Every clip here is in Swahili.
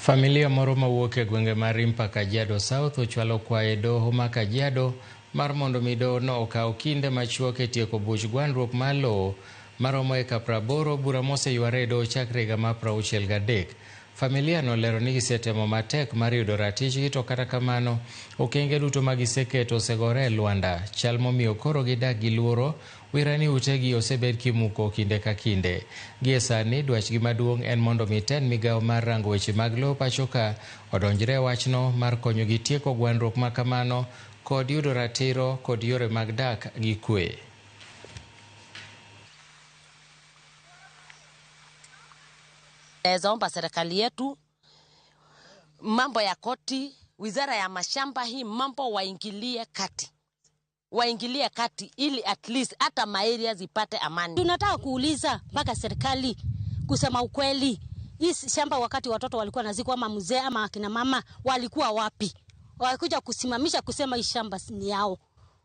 Familia moro mawuok e gwenge mar Rimpa Kajiado South ochwalo kwayo e doho ma Kajiado mar mondo mi doho no okaw kinde machuok e tieko buch gwandruok mar lowo maromo eka 80 bura moseyware e doho chakre higa mar 63. Familia no lero ni gisetemo matek mar yudo ratichgi, to kata kamano okenge duto ma giseketo osegore e lwanda. Chal momiyo koro gidak gi luoro wira ni utegi osebed kimuko kinde ka kinde. Gie sani dwachgi maduong' en mondo miten migawo mar rango weche mag lowo pachoka odonjre e wachno mar konyogi tieko gwandruok ma kamano kod yudo ratiro kod yore mag dak gi kwe. Naomba serikali yetu, mambo ya koti, wizara ya mashamba, hii mambo waingilie kati ili at least hata maeria zipate amani. Tunataka kuuliza mpaka serikali kusema ukweli, hii shamba wakati watoto walikuwa nazikwa ama mzee ama akina mama walikuwa wapi? Walikuja kusimamisha kusema hii shamba ni yao.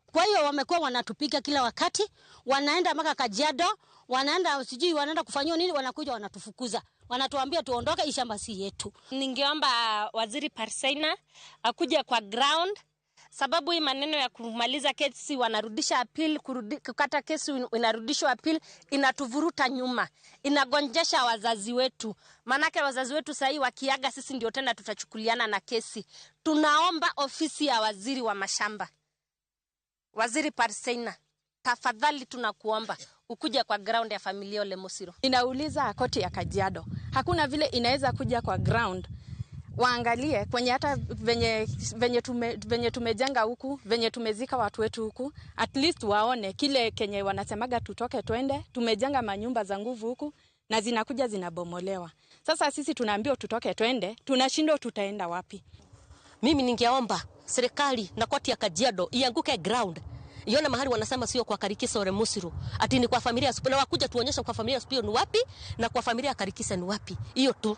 Kwa hiyo wamekuwa wanatupiga kila wakati, wanaenda mpaka Kajiado, wanaenda sijui wanaenda kufanywa nini, wanakuja wanatufukuza. Wanatuambia tuondoke, hii shamba si yetu. Ningeomba Waziri Parseina akuje kwa ground, sababu hii maneno ya kumaliza kesi wanarudisha appeal, kukata kesi inarudishwa appeal, inatuvuruta nyuma, inagonjesha wazazi wetu. Manake wazazi wetu sasa wakiaga, sisi ndio tena tutachukuliana na kesi. Tunaomba ofisi ya waziri wa mashamba, Waziri Parseina, tafadhali tunakuomba ukuja kwa ground ya familia Ole Mosiro. Inauliza koti ya Kajiado, hakuna vile inaweza kuja kwa ground. Waangalie kwenye hata venye tumejenga huku, venye tumezika watu wetu huku, at least waone kile kenye wanasemaga tutoke twende, tumejenga manyumba za nguvu huku na zinakuja zinabomolewa. Sasa sisi tunaambiwa tutoke twende, tunashindwa tutaenda wapi? Mimi ningeomba serikali na koti ya Kajiado ianguke ground. Iona mahali wanasema sio kwa Karikisa Ole Mosiro, ati ni kwa familia Supio, na wakuja tuonyesha kwa familia Supio ni wapi na kwa familia Karikisa ni wapi. Hiyo tu.